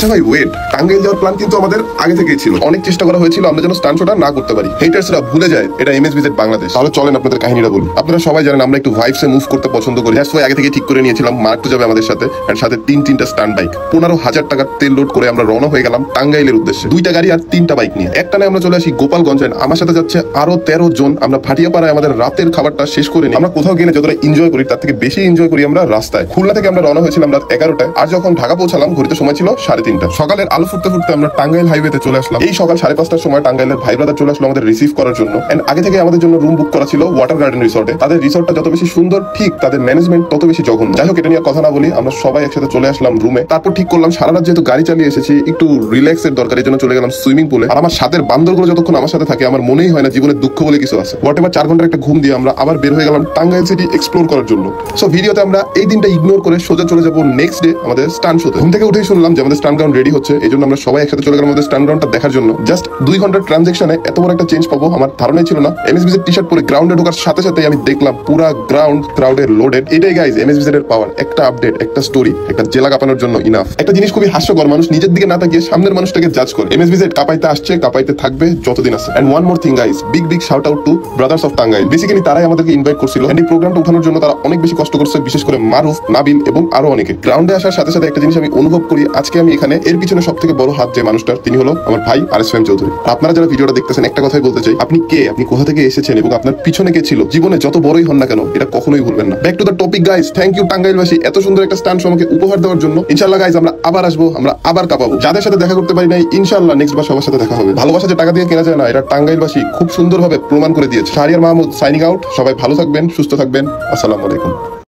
আচ্ছা ভাই ওয়েট, টাঙ্গাইল যাওয়ার প্ল্যান কিন্তু আমাদের আগে থেকেই ছিল। অনেক চেষ্টা করা হয়েছিল আমরা যেন স্টান্ট শোটা না করতে পারি, হেটার্সরা ভুলে যায় এটা এমএসভিজেড বাংলাদেশ। তাহলে চলেন আপনাদের কাহিনীটা বলি। আপনারা সবাই জানেন আমরা একটু ভাইবসে মুভ করতে পছন্দ করি। দ্যাটস ওয়াই আগে থেকে ঠিক করে নিয়েছিলাম মার্ক যাবে আমাদের সাথে, এর সাথে তিনটা স্টান্ট বাইক। 15,000 টাকার তেল লোড করে আমরা রওনা হয়ে গেলাম টাঙ্গাইলের উদ্দেশ্যে, 2টা গাড়ি আর 3টা বাইক নিয়ে। একটানে আমরা চলে আসি গোপালগঞ্জে, আমার সাথে যাচ্ছে আরো 13 জন। আমরা ভাটিয়াপাড়ায় আমাদের রাতের খাবারটা শেষ করে নিই। আমরা কোথাও গেলে যতটা এনজয় করি তার থেকে বেশি এনজয় করি আমরা রাস্তায়। খুলনা থেকে আমরা রওনা হয়েছিলাম রাত 11টায়, আর যখন ঢাকা পৌঁছালাম ঘড়িতে সময় ছিল 3:30। সকালের আলো ফুটতে ফুটতে আমরা টাঙ্গাইল হাইওয়েতে চলে আসলাম। এই সকাল 5:30টার সময় টাঙ্গাইলের ভাই ব্রাদার চলে আসলো আমাদের রিসিভ করার জন্য। এন্ড আগে থেকে আমাদের জন্য রুম বুক করা ছিল ওয়াটার গার্ডেন রিসোর্টে। তাদের রিসোর্টটা যত বেশি সুন্দর, ঠিক তাদের ম্যানেজমেন্ট তত বেশি জঘন্য। যাই হোক, এটা নিয়ে কথা না বলি, আমরা সবাই একসাথে চলে আসলাম রুমে। তারপর ঠিক করলাম সারা রাত যেহেতু গাড়ি চালিয়ে এসেছি, একটু রিল্যাক্সের দরকার, এই জন্য চলে গেলাম সুইমিং পুলে। আর আমার সাথের বান্দরগুলো যতক্ষণ আমার সাথে থাকে আমার মনেই হয় না জীবনে দুঃখ বলে কিছু আছে। হোয়াটএভার 4 ঘন্টার একটা ঘুম দিয়ে আমরা আবার বের হয়ে গেলাম টাঙ্গাইল সিটি এক্সপ্লোর করার জন্য। সো ভিডিওতে আমরা এই দিনটা ইগনোর করে সোজা চলে যাবো নেক্সট ডে আমাদের স্টান্ট শোতে। ঘুম থেকে উঠেই শুনলাম যে আমাদের স্টান্ট গ্রাউন্ড রেডি হচ্ছে, এই জন্য আমরা সবাই একসাথে চলে গেলাম আমাদের স্টান্ট গ্রাউন্ডটা দেখার জন্য। জাস্ট 2 ঘন্টার ট্রানজাকশনে এত বড় একটা চেঞ্জ পাবো আমার ধারণাই ছিল না। এমএসভিজেড টি শার্ট পরে গ্রাউন্ডে ঢোকার সাথে সাথে আমি দেখলাম পুরা গ্রাউন্ড ক্রাউডে লোডেড। এটাই গাইজ এমএসভিজেড এর পাওয়ার। একটা আপডেট, একটা স্টোরি, একটা জেলা কাঁপানোর জন্য ইনাফ। একটা জিনিস খুবই হাস্যকর, মানুষ নিজের দিকে না তাকিয়ে সামনের মানুষটাকে জাজ করে। এমএসভিজেড কাঁপাইতে আসছে, কাঁপাইতে থাকবে যতদিন আছে। And one more thing guys, big shout out to brothers of Tangail. Basically তারাই আমাদেরকে ইনভাইট করছিল, এন্ড এই প্রোগ্রামটা উঠানোর জন্য তারা অনেক বেশি কষ্ট করছে, বিশেষ করে মারুফ, নাবিল এবং আরো অনেকে। গ্রাউন্ডে আসার সাথে সাথে একটা জিনিস আমি অনুভব করি, আজকে আমি এখানে, এর পিছনে সব থেকে বড় হাত যে মানুষটার, তিনি হলো আমার ভাই আরএসএম চৌধুরী। আপনারা যারা ভিডিওটা দেখতেছেন, একটা কথাই বলতে চাই, আপনি কে, আপনি কোথা থেকে এসেছেন এবং আপনার পিছনে কে ছিল, জীবনে যত বড়ই হন না কেন, এটা কখনোই ভুলবেন না। Back to the topic guys, thank you টাঙ্গাইলবাসী এত সুন্দর একটা স্টান্ট আমাকে উপহার দেওয়ার জন্য। ইনশাআল্লাহ গাইস আমরা আবার আসবো, আমরা আবার কাঁপাবো। যাদের সাথে দেখা করতে পারি নাই, ইনশাআল্লাহ নেক্সট বার সবার সাথে দেখা হবে। ভালোবাসা যে টাকা দিয়ে কেনা যায় না, এটা টাঙ্গাইলবাসী খুব সুন্দরভাবে প্রমাণ করে দিয়েছে। Shahriar Mahmud signing out. সবাই ভালো থাকবেন, সুস্থ থাকবেন। আসসালামু আলাইকুম।